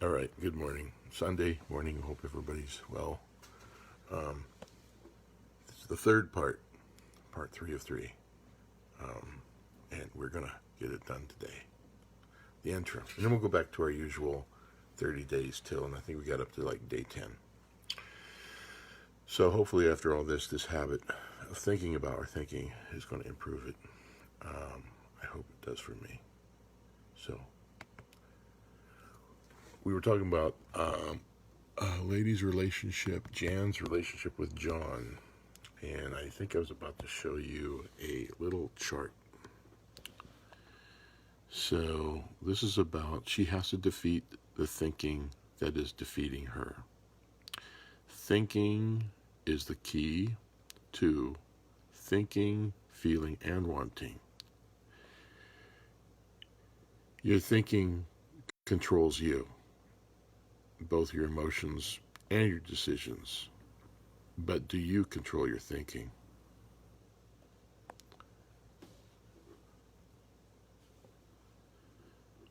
All right, good morning. Sunday morning. Hope everybody's well. This is the third part three of three, and we're going to get it done today. The intro. And then we'll go back to our usual 30 days till, and I think we got up to like day 10. So hopefully, after all this habit of thinking about our thinking is going to improve it. I hope it does for me. So, we were talking about a lady's relationship, Jan's relationship with John. And I think I was about to show you a little chart. So this is about she has to defeat the thinking that is defeating her. Thinking is the key to thinking, feeling, and wanting. Your thinking controls you, both your emotions and your decisions. But do you control your thinking?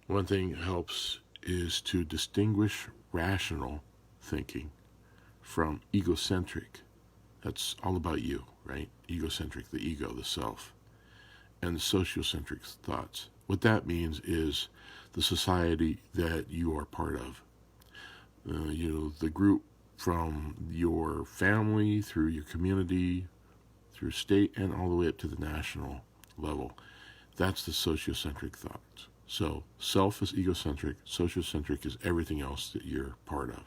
One thing that helps is to distinguish rational thinking from egocentric. That's all about you, right? Egocentric, the ego, the self, and the sociocentric thoughts. What that means is the society that you are part of. The group from your family through your community, through state, and all the way up to the national level. That's the sociocentric thoughts. So self is egocentric, sociocentric is everything else that you're part of.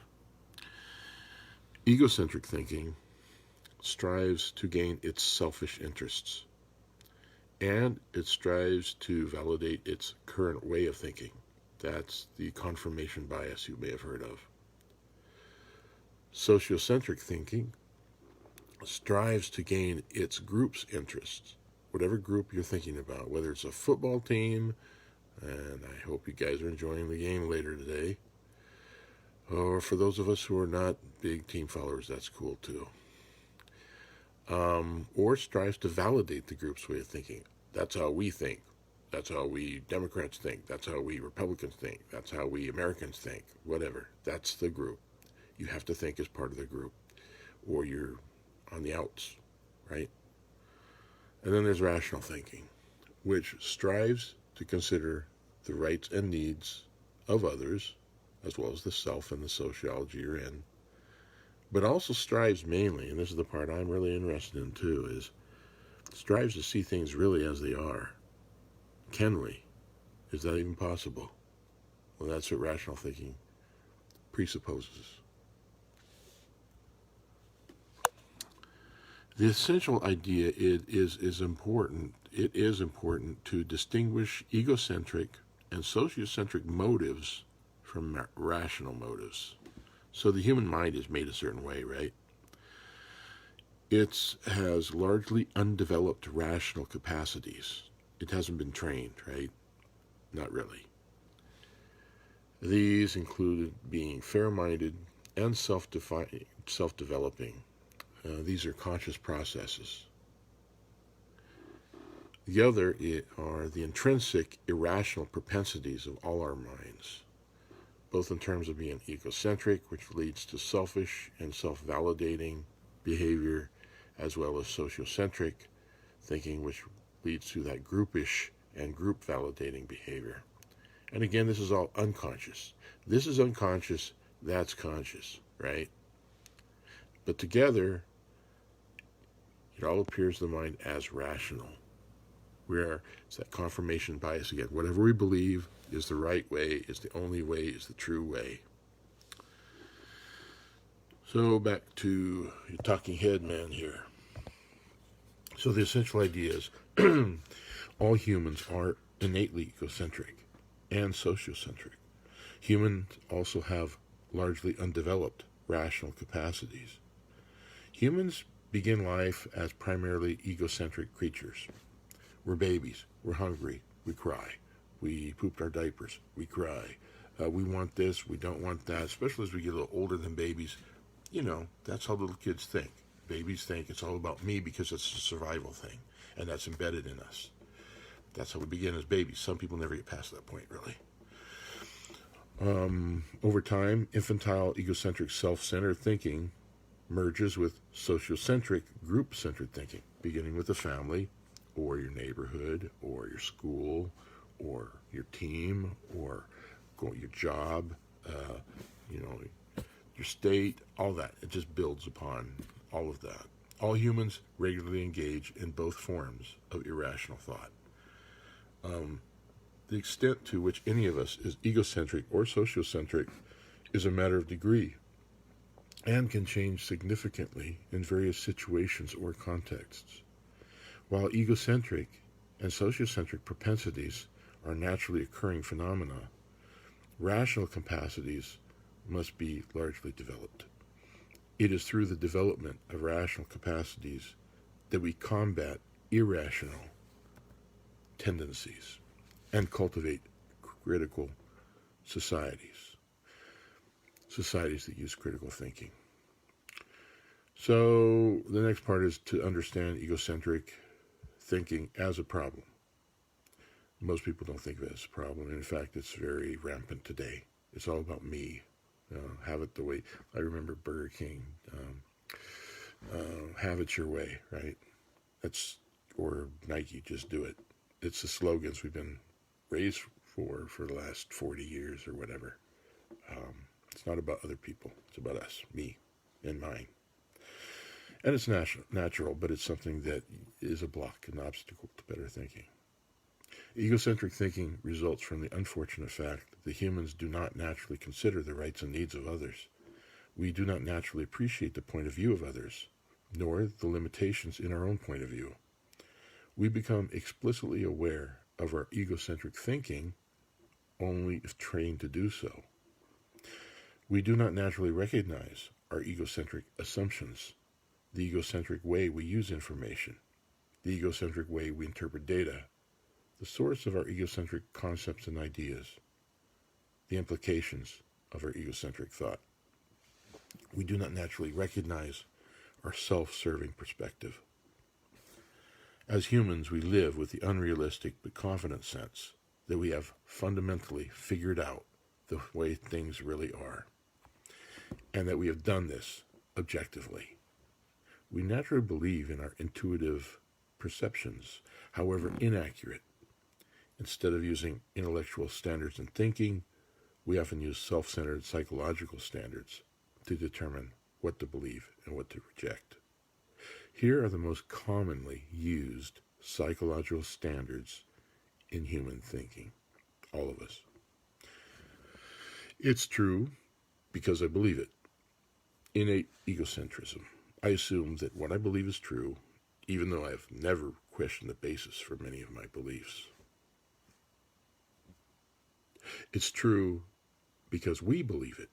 Egocentric thinking strives to gain its selfish interests, and it strives to validate its current way of thinking. That's the confirmation bias you may have heard of. Sociocentric thinking strives to gain its group's interests, whatever group you're thinking about, whether it's a football team, and I hope you guys are enjoying the game later today, or for those of us who are not big team followers, that's cool too. Or strives to validate the group's way of thinking. That's how we think. That's how we Democrats think. That's how we Republicans think. That's how we Americans think. Whatever. That's the group. You have to think as part of the group, or you're on the outs, right? And then there's rational thinking, which strives to consider the rights and needs of others, as well as the self and the sociology you're in, but also strives mainly, and this is the part I'm really interested in too, is strives to see things really as they are. Can we? Is that even possible? Well, that's what rational thinking presupposes. The essential idea is important. It is important to distinguish egocentric and sociocentric motives from rational motives. So the human mind is made a certain way, right? It has largely undeveloped rational capacities. It hasn't been trained, right? Not really. These included being fair-minded and self-developing. These are conscious processes. The other are the intrinsic irrational propensities of all our minds, both in terms of being egocentric, which leads to selfish and self-validating behavior, as well as sociocentric thinking, which leads to that groupish and group validating behavior. And again, this is all unconscious. This is unconscious, that's conscious, right? But together, it all appears to the mind as rational, where it's that confirmation bias again. Whatever we believe is the right way, is the only way, is the true way. So back to your talking head man here. So the essential idea is all humans are innately egocentric and sociocentric. Humans also have largely undeveloped rational capacities. Humans begin life as primarily egocentric creatures. We're babies. We're hungry. We cry. We pooped our diapers. We cry. We want this. We don't want that. Especially as we get a little older than babies. That's how little kids think. Babies think it's all about me because it's a survival thing. And that's embedded in us. That's how we begin as babies. Some people never get past that point, really. Over time, infantile, egocentric, self-centered thinking merges with sociocentric, group-centered thinking, beginning with the family, or your neighborhood, or your school, or your team, or your job, you know, your state, all that. It just builds upon all of that. All humans regularly engage in both forms of irrational thought. The extent to which any of us is egocentric or sociocentric is a matter of degree and can change significantly in various situations or contexts. While egocentric and sociocentric propensities are naturally occurring phenomena, rational capacities must be largely developed. It is through the development of rational capacities that we combat irrational tendencies and cultivate critical societies that use critical thinking. So the next part is to understand egocentric thinking as a problem. Most people don't think of it as a problem. In fact, it's very rampant today. It's all about me. Have it the way, I remember Burger King, have it your way, right? Or Nike, just do it. It's the slogans we've been raised for the last 40 years or whatever. It's not about other people. It's about us, me, and mine. And it's natural, but it's something that is a block, an obstacle to better thinking. Egocentric thinking results from the unfortunate fact that humans do not naturally consider the rights and needs of others. We do not naturally appreciate the point of view of others, nor the limitations in our own point of view. We become explicitly aware of our egocentric thinking only if trained to do so. We do not naturally recognize our egocentric assumptions, the egocentric way we use information, the egocentric way we interpret data, the source of our egocentric concepts and ideas, the implications of our egocentric thought. We do not naturally recognize our self-serving perspective. As humans, we live with the unrealistic but confident sense that we have fundamentally figured out the way things really are, and that we have done this objectively. We naturally believe in our intuitive perceptions, however inaccurate. Instead of using intellectual standards in thinking, we often use self-centered psychological standards to determine what to believe and what to reject. Here are the most commonly used psychological standards in human thinking, all of us. It's true because I believe it. Innate egocentrism. I assume that what I believe is true, even though I have never questioned the basis for many of my beliefs. It's true because we believe it.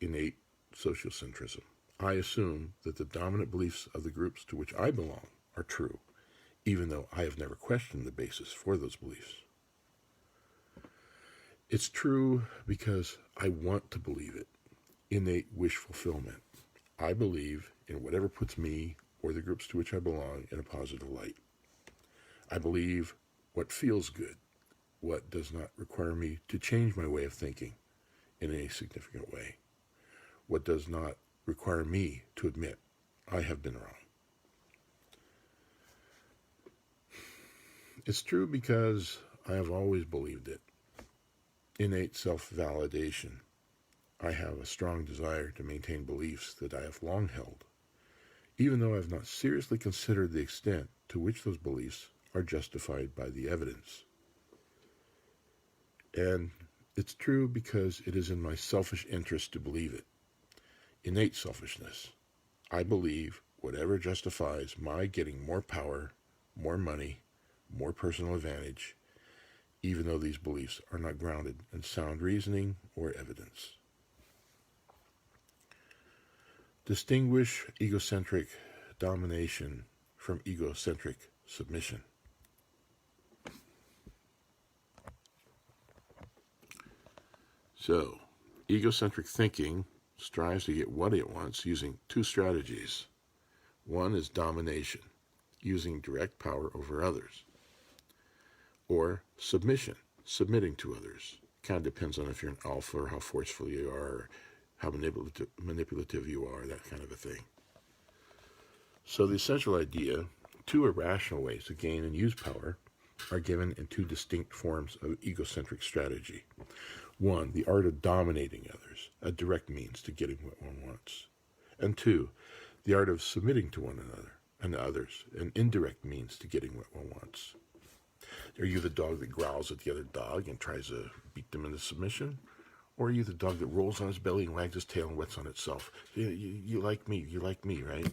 Innate sociocentrism. I assume that the dominant beliefs of the groups to which I belong are true, even though I have never questioned the basis for those beliefs. It's true because I want to believe it. Innate wish fulfillment. I believe in whatever puts me or the groups to which I belong in a positive light. I believe what feels good, what does not require me to change my way of thinking in any significant way, what does not require me to admit I have been wrong. It's true because I have always believed it. Innate self-validation. I have a strong desire to maintain beliefs that I have long held, even though I have not seriously considered the extent to which those beliefs are justified by the evidence. And it's true because it is in my selfish interest to believe it. Innate selfishness. I believe whatever justifies my getting more power, more money, more personal advantage, even though these beliefs are not grounded in sound reasoning or evidence. Distinguish egocentric domination from egocentric submission. So, egocentric thinking strives to get what it wants using two strategies. One is domination, using direct power over others, or submission, submitting to others, Kind of depends on if you're an alpha or how forceful you are, how manipulative you are, that kind of a thing. So the essential idea, two irrational ways to gain and use power, are given in two distinct forms of egocentric strategy. One, the art of dominating others, a direct means to getting what one wants. And two, the art of submitting to one another and others, an indirect means to getting what one wants. Are you the dog that growls at the other dog and tries to beat them into submission? Or are you the dog that rolls on his belly and wags his tail and wets on itself? You like me, right?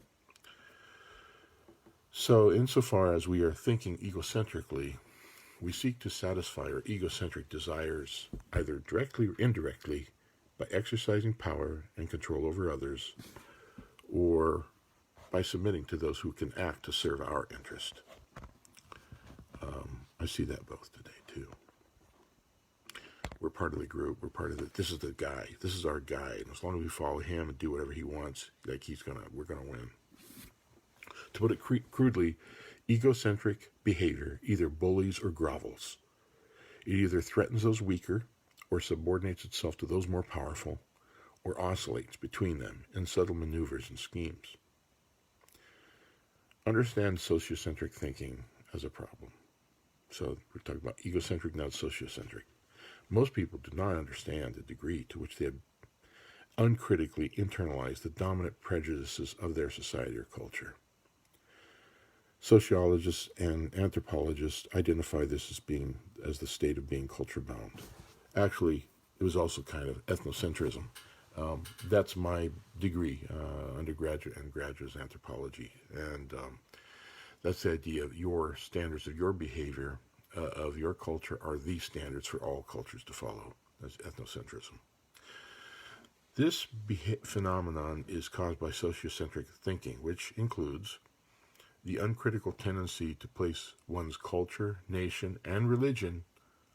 So insofar as we are thinking egocentrically, we seek to satisfy our egocentric desires either directly or indirectly by exercising power and control over others, or by submitting to those who can act to serve our interest. I see that both today too. We're part of the group. We're part of the. This is the guy. This is our guy. And as long as we follow him and do whatever he wants, like we're gonna win. To put it crudely, egocentric behavior either bullies or grovels. It either threatens those weaker, or subordinates itself to those more powerful, or oscillates between them in subtle maneuvers and schemes. Understand sociocentric thinking as a problem. So we're talking about egocentric, not sociocentric. Most people do not understand the degree to which they have uncritically internalized the dominant prejudices of their society or culture. Sociologists and anthropologists identify this as the state of being culture bound. Actually, it was also kind of ethnocentrism. That's my degree, undergraduate and graduate anthropology, and that's the idea of your standards of your behavior, of your culture, are the standards for all cultures to follow. That's ethnocentrism. This phenomenon is caused by sociocentric thinking, which includes the uncritical tendency to place one's culture, nation, and religion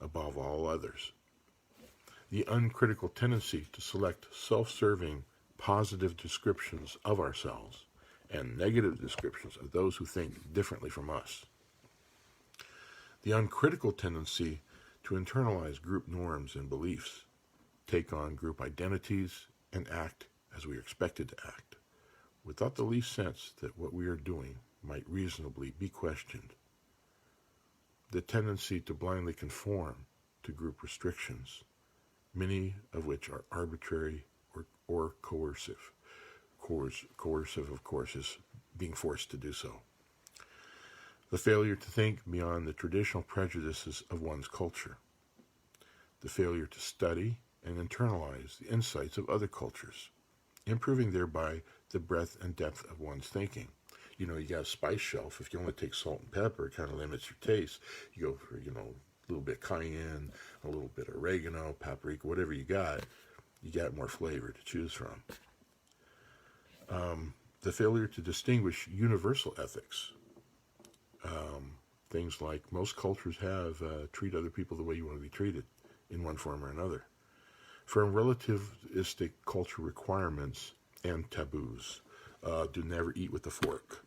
above all others. The uncritical tendency to select self-serving, positive descriptions of ourselves and negative descriptions of those who think differently from us. The uncritical tendency to internalize group norms and beliefs, take on group identities, and act as we are expected to act, without the least sense that what we are doing might reasonably be questioned. The tendency to blindly conform to group restrictions, many of which are arbitrary or coercive. Coercive, of course, is being forced to do so. The failure to think beyond the traditional prejudices of one's culture. The failure to study and internalize the insights of other cultures, improving thereby the breadth and depth of one's thinking. You got a spice shelf. If you only take salt and pepper, it kind of limits your taste. You go for, a little bit cayenne, a little bit of oregano, paprika, whatever you got more flavor to choose from. The failure to distinguish universal ethics. Things like most cultures have, treat other people the way you want to be treated in one form or another. From relativistic culture requirements and taboos. Do never eat with the fork.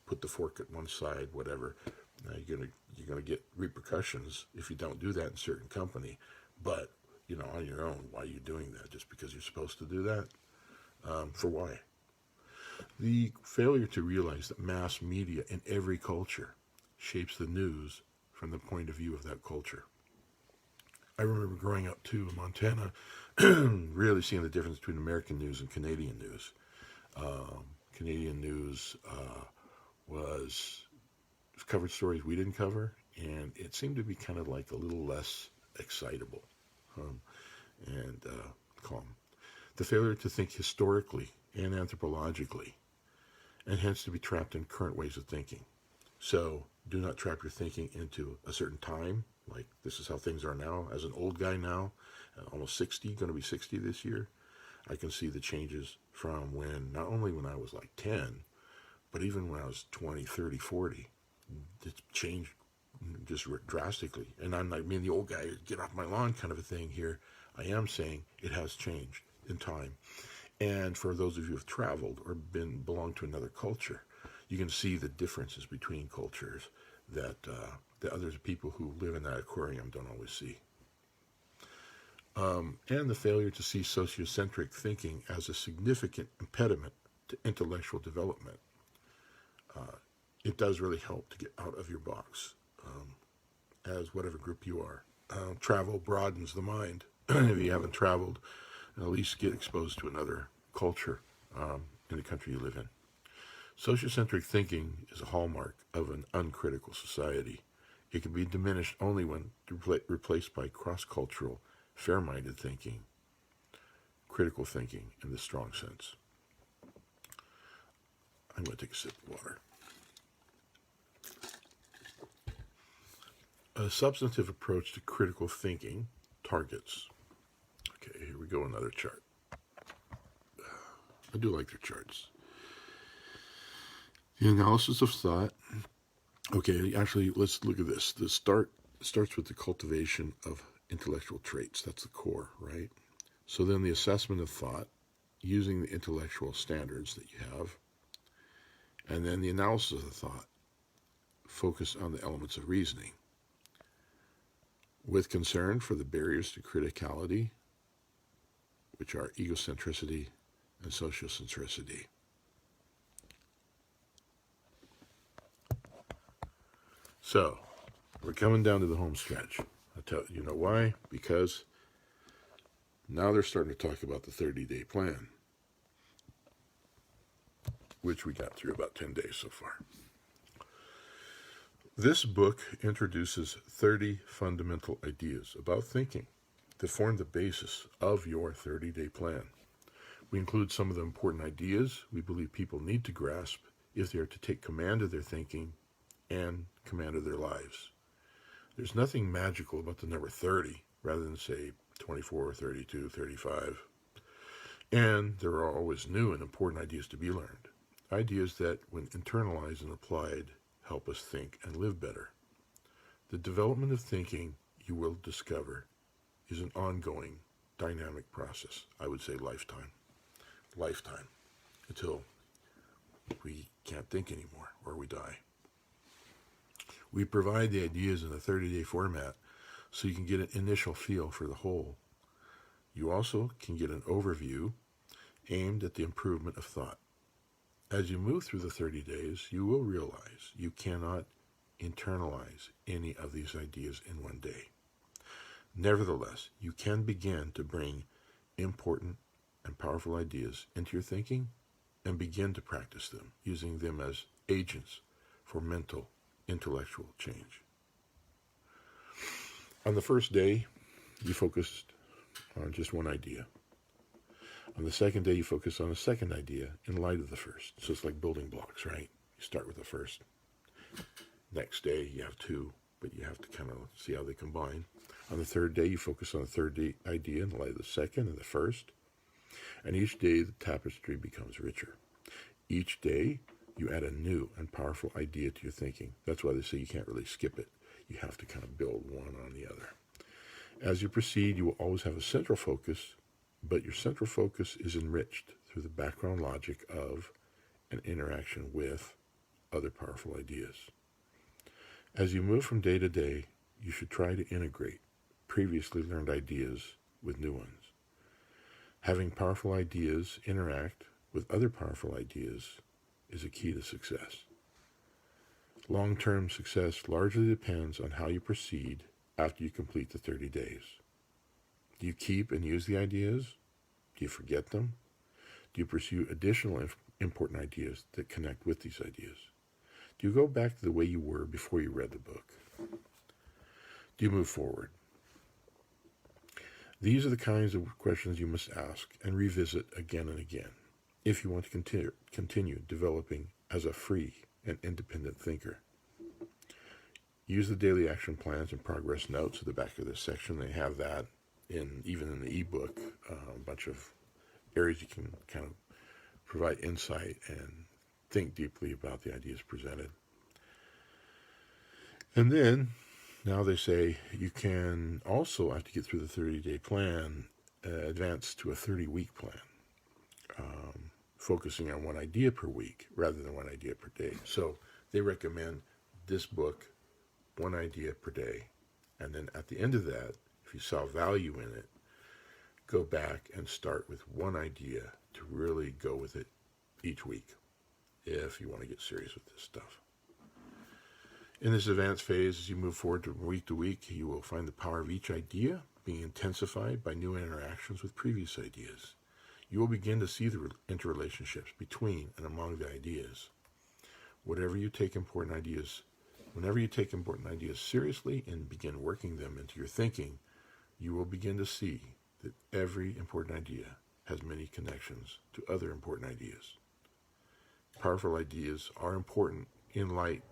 Put the fork at one side, whatever. You're gonna get repercussions if you don't do that in certain company. But on your own, why are you doing that? Just because you're supposed to do that? For why? The failure to realize that mass media in every culture shapes the news from the point of view of that culture. I remember growing up too in Montana, really seeing the difference between American news and Canadian news. Canadian news covered stories we didn't cover, and it seemed to be kind of like a little less excitable and calm. The failure to think historically and anthropologically, and hence to be trapped in current ways of thinking. So do not trap your thinking into a certain time, like this is how things are now. As an old guy now, almost 60, going to be 60 this year, I can see the changes from not only when I was like 10, but even when I was 20, 30, 40. It's changed just drastically. And I'm like, the old guy, get off my lawn kind of a thing here. I am saying it has changed in time. And for those of you who have traveled or belong to another culture, you can see the differences between cultures that the other people who live in that aquarium don't always see. and the failure to see sociocentric thinking as a significant impediment to intellectual development. It does really help to get out of your box, as whatever group you are. Travel broadens the mind. If you haven't traveled, at least get exposed to another culture in the country you live in. Sociocentric thinking is a hallmark of an uncritical society. It can be diminished only when replaced by cross-cultural, fair-minded thinking, critical thinking in the strong sense. I'm going to take a sip of water. A substantive approach to critical thinking targets. Okay, here we go, another chart. I do like their charts. The analysis of thought. Okay, actually, let's look at this. The starts with the cultivation of intellectual traits. That's the core, right? So then the assessment of thought using the intellectual standards that you have. And then the analysis of the thought, focus on the elements of reasoning. With concern for the barriers to criticality, which are egocentricity and sociocentricity. So, we're coming down to the home stretch. I'll tell you know why? Because now they're starting to talk about the 30-day plan, which we got through about 10 days so far. This book introduces 30 fundamental ideas about thinking that form the basis of your 30-day plan. We include some of the important ideas we believe people need to grasp if they are to take command of their thinking and command of their lives. There's nothing magical about the number 30 rather than, say, 24, 32, 35. And there are always new and important ideas to be learned. Ideas that, when internalized and applied, help us think and live better. The development of thinking, you will discover, is an ongoing, dynamic process. I would say lifetime. Lifetime. Until we can't think anymore or we die. We provide the ideas in a 30-day format so you can get an initial feel for the whole. You also can get an overview aimed at the improvement of thought. As you move through the 30 days, you will realize you cannot internalize any of these ideas in one day. Nevertheless, you can begin to bring important and powerful ideas into your thinking and begin to practice them, using them as agents for mental, intellectual change. On the first day, you focused on just one idea. On the second day, you focus on a second idea in light of the first. So it's like building blocks, right? You start with the first. Next day, you have two, but you have to kind of see how they combine. On the third day, you focus on the third idea in light of the second and the first. And each day, the tapestry becomes richer. Each day, you add a new and powerful idea to your thinking. That's why they say you can't really skip it. You have to kind of build one on the other. As you proceed, you will always have a central focus, but your central focus is enriched through the background logic of and interaction with other powerful ideas. As you move from day to day, you should try to integrate previously learned ideas with new ones. Having powerful ideas interact with other powerful ideas is a key to success. Long-term success largely depends on how you proceed after you complete the 30 days. Do you keep and use the ideas? Do you forget them? Do you pursue additional important ideas that connect with these ideas? Do you go back to the way you were before you read the book? Do you move forward? These are the kinds of questions you must ask and revisit again and again if you want to continue developing as a free and independent thinker. Use the daily action plans and progress notes at the back of this section. They have that even in the ebook, a bunch of areas you can kind of provide insight and think deeply about the ideas presented. And then, now they say you can also, after you get through the 30-day plan, advance to a 30-week plan, focusing on one idea per week rather than one idea per day. So they recommend this book, one idea per day. And then at the end of that, if you saw value in it, go back and start with one idea to really go with it each week if you want to get serious with this stuff. In this advanced phase, as you move forward to week, you will find the power of each idea being intensified by new interactions with previous ideas. You will begin to see the interrelationships between and among the ideas. Whenever you take important ideas seriously and begin working them into your thinking, you will begin to see that every important idea has many connections to other important ideas. Powerful ideas are important in light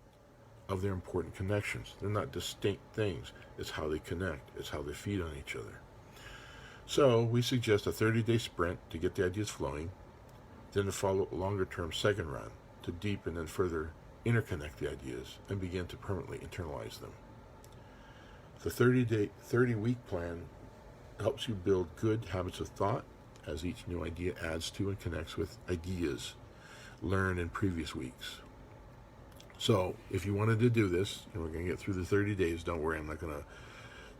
of their important connections. They're not distinct things. It's how they connect. It's how they feed on each other. So we suggest a 30-day sprint to get the ideas flowing, then to follow a longer-term second run to deepen and further interconnect the ideas and begin to permanently internalize them. The 30-week plan helps you build good habits of thought as each new idea adds to and connects with ideas learned in previous weeks. So if you wanted to do this, and we're going to get through the 30 days, don't worry, I'm not going to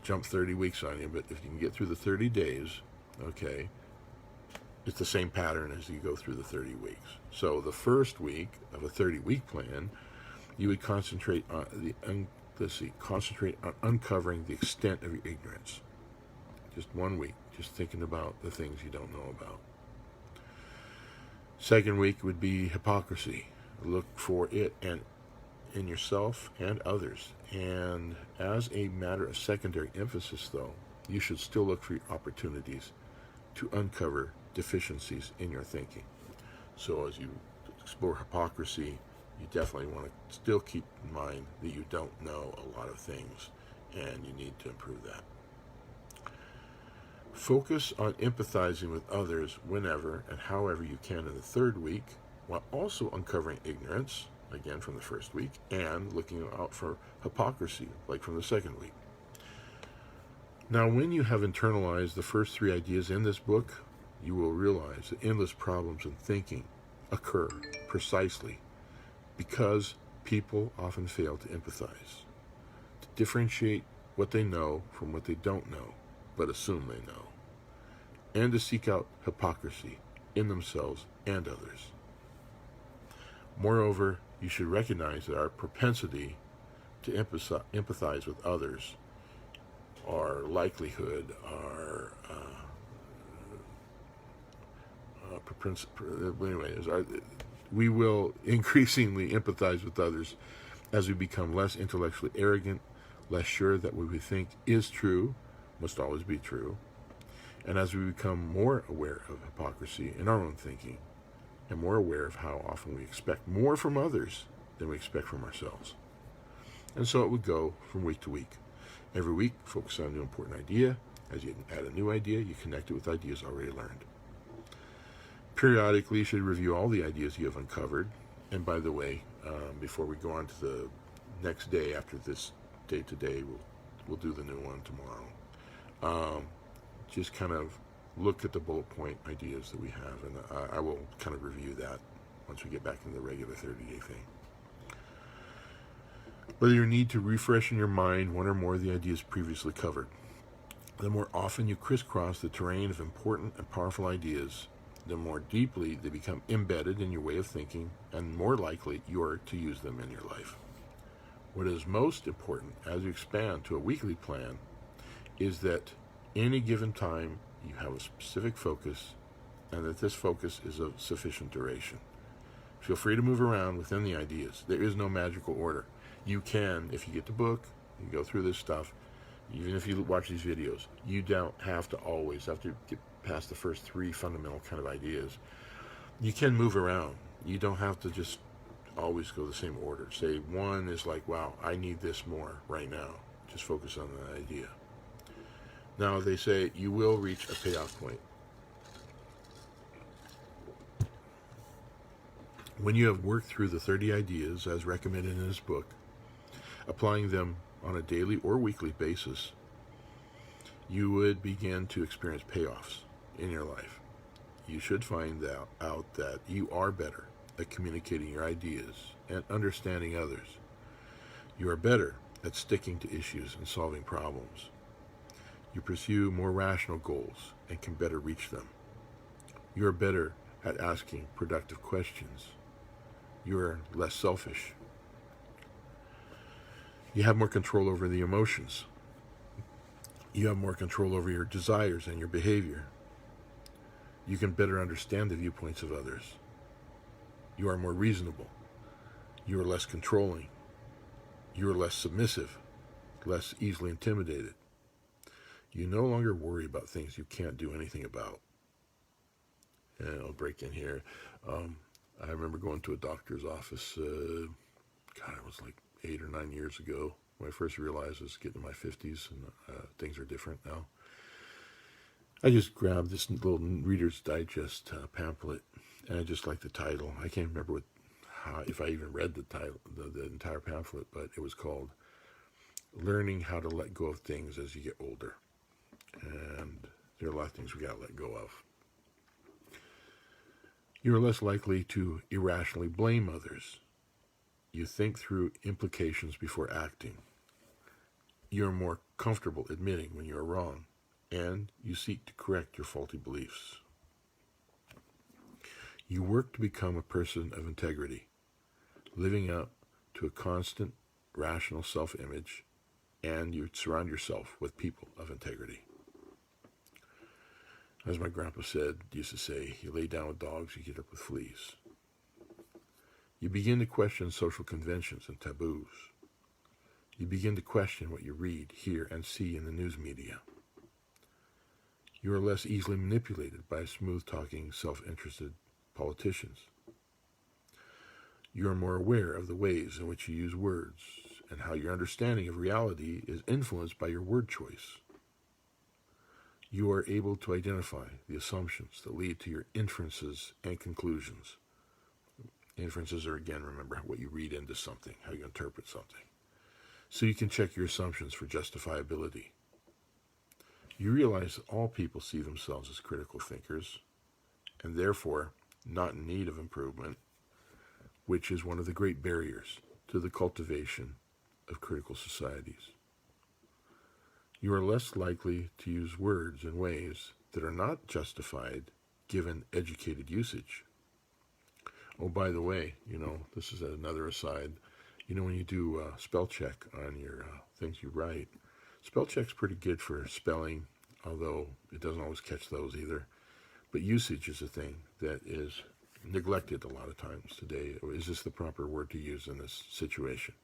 jump 30 weeks on you, but if you can get through the 30 days, okay, it's the same pattern as you go through the 30 weeks. So the first week of a 30-week plan, you would concentrate on uncovering the extent of your ignorance. Just 1 week, just thinking about the things you don't know about. Second week would be hypocrisy. Look for it and in yourself and others. And as a matter of secondary emphasis, though, you should still look for opportunities to uncover deficiencies in your thinking. So as you explore hypocrisy, you definitely want to still keep in mind that you don't know a lot of things and you need to improve that. Focus on empathizing with others whenever and however you can in the third week, while also uncovering ignorance, again from the first week, and looking out for hypocrisy, like from the second week. Now, when you have internalized the first 3 ideas in this book, you will realize that endless problems in thinking occur precisely because people often fail to empathize, to differentiate what they know from what they don't know, but assume they know, and to seek out hypocrisy in themselves and others. Moreover, you should recognize that our propensity to empathize with others, our likelihood, we will increasingly empathize with others as we become less intellectually arrogant, less sure that what we think is true must always be true, and as we become more aware of hypocrisy in our own thinking, and more aware of how often we expect more from others than we expect from ourselves. And so it would go from week to week. Every week, focus on a new important idea. As you add a new idea, you connect it with ideas already learned. Periodically, you should review all the ideas you have uncovered. And by the way, before we go on to the next day after this day today, we'll do the new one tomorrow. Just kind of look at the bullet point ideas that we have, and I will kind of review that once we get back into the regular 30-day thing. Whether you need to refresh in your mind one or more of the ideas previously covered, the more often you crisscross the terrain of important and powerful ideas, the more deeply they become embedded in your way of thinking, and more likely you are to use them in your life. What is most important as you expand to a weekly plan is that any given time you have a specific focus, and that this focus is of sufficient duration. Feel free to move around within the ideas. There is no magical order. You can, if you get the book, you go through this stuff, even if you watch these videos, you don't have to always have to get past the first 3 fundamental kind of ideas. You can move around. You don't have to just always go the same order. Say 1 is like, wow, I need this more right now. Just focus on that idea. Now, they say you will reach a payoff point. When you have worked through the 30 ideas as recommended in this book, applying them on a daily or weekly basis, you would begin to experience payoffs in your life. You should find out that you are better at communicating your ideas and understanding others. You are better at sticking to issues and solving problems. You pursue more rational goals and can better reach them. You are better at asking productive questions. You are less selfish. You have more control over the emotions. You have more control over your desires and your behavior. You can better understand the viewpoints of others. You are more reasonable. You are less controlling. You are less submissive, less easily intimidated. You no longer worry about things you can't do anything about. And I'll break in here. I remember going to a doctor's office, it was like 8 or 9 years ago, when I first realized I was getting in my 50s and things are different now. I just grabbed this little Reader's Digest pamphlet, and I just liked the title. I can't remember if I even read the title, the entire pamphlet, but it was called Learning How to Let Go of Things as You Get Older. And there are a lot of things we got to let go of. You are less likely to irrationally blame others. You think through implications before acting. You are more comfortable admitting when you are wrong, and you seek to correct your faulty beliefs. You work to become a person of integrity, living up to a constant, rational self-image, and you surround yourself with people of integrity. As my grandpa used to say, you lay down with dogs, you get up with fleas. You begin to question social conventions and taboos. You begin to question what you read, hear, and see in the news media. You are less easily manipulated by smooth-talking, self-interested politicians. You are more aware of the ways in which you use words and how your understanding of reality is influenced by your word choice. You are able to identify the assumptions that lead to your inferences and conclusions. Inferences are, again, remember, what you read into something, how you interpret something. So you can check your assumptions for justifiability. You realize that all people see themselves as critical thinkers, and therefore not in need of improvement, which is one of the great barriers to the cultivation of critical societies. You are less likely to use words in ways that are not justified given educated usage. Oh, by the way, this is another aside. When you do spell check on your things you write, spell check's pretty good for spelling, although it doesn't always catch those either. But usage is a thing that is neglected a lot of times today. Is this the proper word to use in this situation?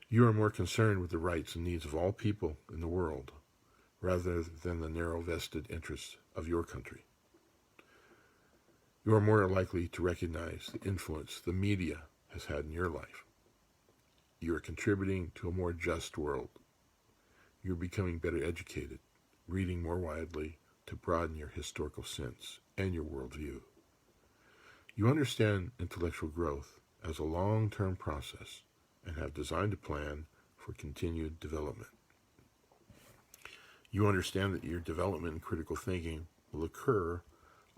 You are more concerned with the rights and needs of all people in the world rather than the narrow vested interests of your country. You are more likely to recognize the influence the media has had in your life. You are contributing to a more just world. You are becoming better educated, reading more widely to broaden your historical sense and your worldview. You understand intellectual growth as a long-term process and have designed a plan for continued development. You understand that your development in critical thinking will occur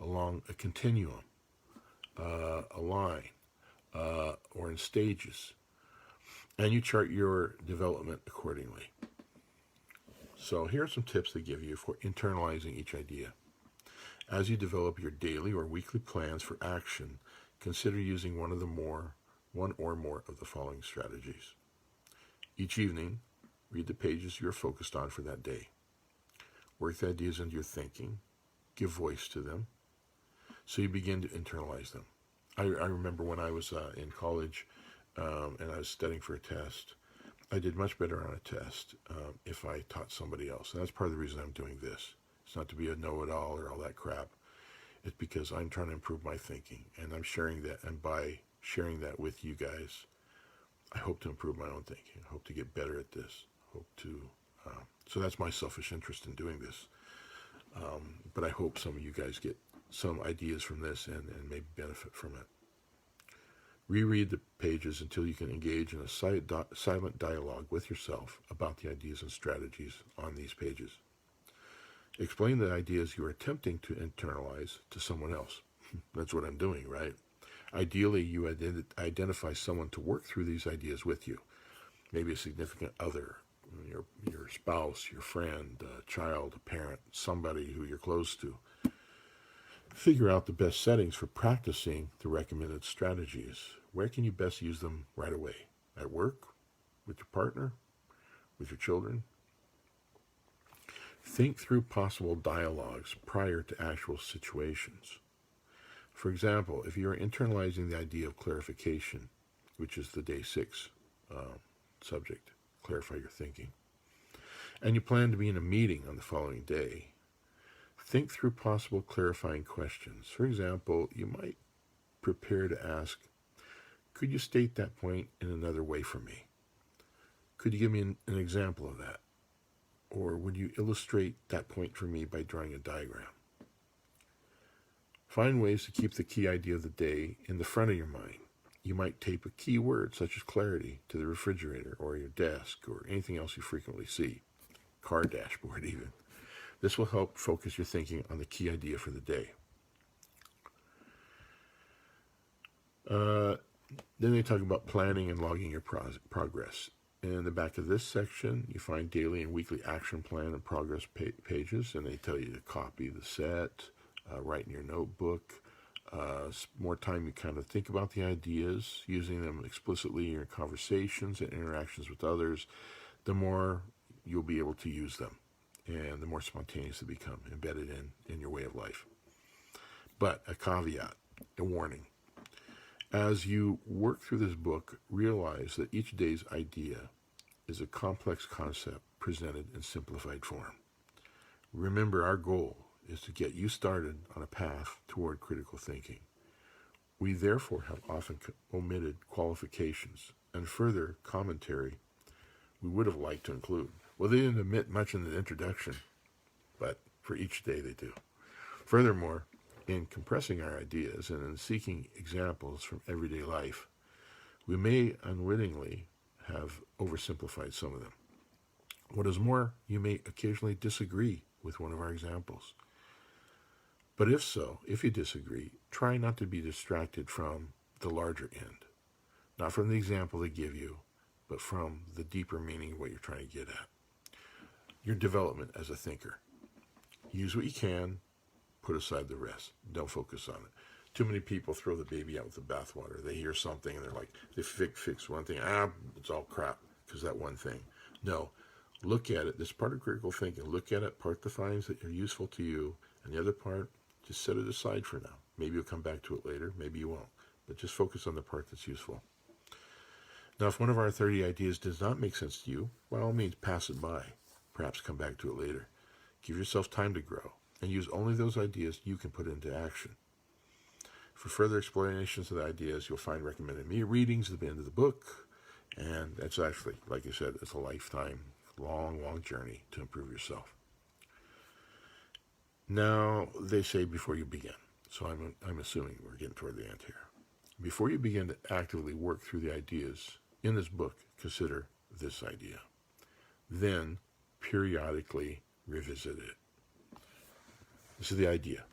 along a continuum, a line, or in stages, and you chart your development accordingly. So here are some tips they give you for internalizing each idea. As you develop your daily or weekly plans for action, consider using one or more of the following strategies. Each evening, read the pages you are focused on for that day. Work the ideas into your thinking. Give voice to them. So you begin to internalize them. I remember when I was in college and I was studying for a test, I did much better on a test if I taught somebody else. And that's part of the reason I'm doing this. It's not to be a know-it-all or all that crap. It's because I'm trying to improve my thinking, and I'm sharing that. And by sharing that with you guys, I hope to improve my own thinking. I hope to get better at this. So that's my selfish interest in doing this. But I hope some of you guys get some ideas from this and maybe benefit from it. Reread the pages until you can engage in a silent dialogue with yourself about the ideas and strategies on these pages. Explain the ideas you are attempting to internalize to someone else. That's what I'm doing, right? Ideally, you identify someone to work through these ideas with you. Maybe a significant other, your spouse, your friend, a child, a parent, somebody who you're close to. Figure out the best settings for practicing the recommended strategies. Where can you best use them right away? At work? With your partner? With your children? Think through possible dialogues prior to actual situations. For example, if you are internalizing the idea of clarification, which is the day 6 subject, clarify your thinking, and you plan to be in a meeting on the following day, think through possible clarifying questions. For example, you might prepare to ask, could you state that point in another way for me? Could you give me an example of that? Or would you illustrate that point for me by drawing a diagram? Find ways to keep the key idea of the day in the front of your mind. You might tape a key word such as clarity to the refrigerator or your desk or anything else you frequently see, car dashboard even. This will help focus your thinking on the key idea for the day. Then they talk about planning and logging your progress. In the back of this section, you find daily and weekly action plan and progress pages, and they tell you to copy the set, write in your notebook. More time you kind of think about the ideas, using them explicitly in your conversations and interactions with others, the more you'll be able to use them, and the more spontaneous they become, embedded in your way of life. But a caveat, a warning. As you work through this book, realize that each day's idea is a complex concept presented in simplified form. Remember, our goal is to get you started on a path toward critical thinking. We therefore have often omitted qualifications and further commentary we would have liked to include. Well, they didn't omit much in the introduction, but for each day they do. Furthermore, in compressing our ideas and in seeking examples from everyday life, we may unwittingly have oversimplified some of them. What is more, you may occasionally disagree with one of our examples. But if you disagree, try not to be distracted from the larger end, not from the example they give you, but from the deeper meaning of what you're trying to get at. Your development as a thinker. Use what you can, put aside the rest. Don't focus on it. Too many people throw the baby out with the bathwater. They hear something and they're like, they fix one thing. It's all crap because that one thing. No, look at it. This part of critical thinking. Look at it, part the finds that are useful to you, and the other part, just set it aside for now. Maybe you'll come back to it later. Maybe you won't. But just focus on the part that's useful. Now, if one of our 30 ideas does not make sense to you, by all means, pass it by. Perhaps come back to it later. Give yourself time to grow, and use only those ideas you can put into action. For further explanations of the ideas, you'll find recommended readings at the end of the book, and that's actually, like I said, it's a lifetime, long journey to improve yourself. Now, they say before you begin, so I'm assuming we're getting toward the end here. Before you begin to actively work through the ideas in this book, consider this idea. Then, periodically revisit it. This is the idea.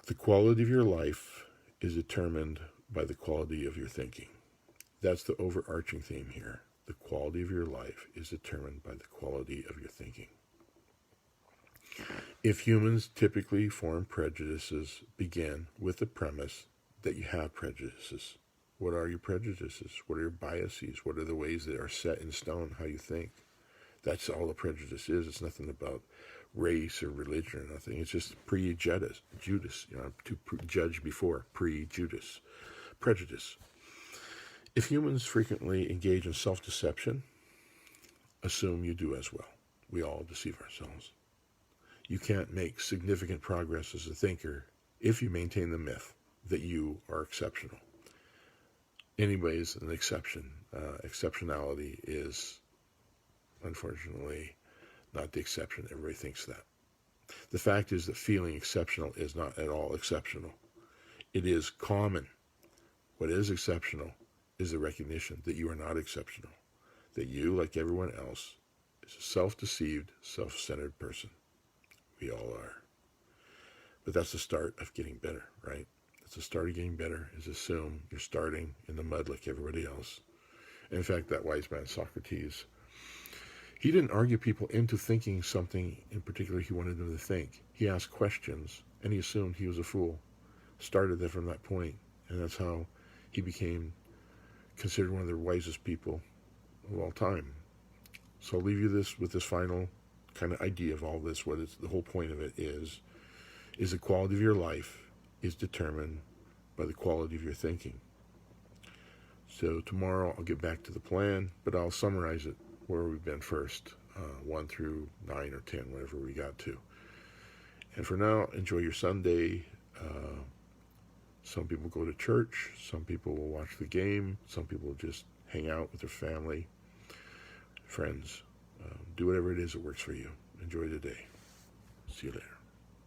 The quality of your life is determined by the quality of your thinking. That's the overarching theme here. The quality of your life is determined by the quality of your thinking. If humans typically form prejudices, begin with the premise that you have prejudices. What are your prejudices? What are your biases? What are the ways that are set in stone how you think? That's all a prejudice is. It's nothing about race or religion or nothing. It's just pre-Judas, to judge before, pre-Judas. Prejudice. If humans frequently engage in self-deception, assume you do as well. We all deceive ourselves. You can't make significant progress as a thinker if you maintain the myth that you are exceptional. Anyways, an exception. Exceptionality is, unfortunately, not the exception. Everybody thinks that. The fact is that feeling exceptional is not at all exceptional. It is common. What is exceptional is the recognition that you are not exceptional, that you, like everyone else, is a self-deceived, self-centered person. We all are. But that's the start of getting better, right? That's the start of getting better, is assume you're starting in the mud like everybody else. In fact, that wise man, Socrates, he didn't argue people into thinking something in particular he wanted them to think. He asked questions, and he assumed he was a fool. Started there from that point, and that's how he became considered one of the wisest people of all time. So I'll leave you with this final kind of idea of all this. What the whole point of it is the quality of your life is determined by the quality of your thinking. So tomorrow I'll get back to the plan, but I'll summarize it where we've been first, 1 through 9 or 10, whatever we got to. And for now, enjoy your Sunday. Some people go to church. Some people will watch the game. Some people will just hang out with their family, friends. Do whatever it is that works for you. Enjoy the day. See you later.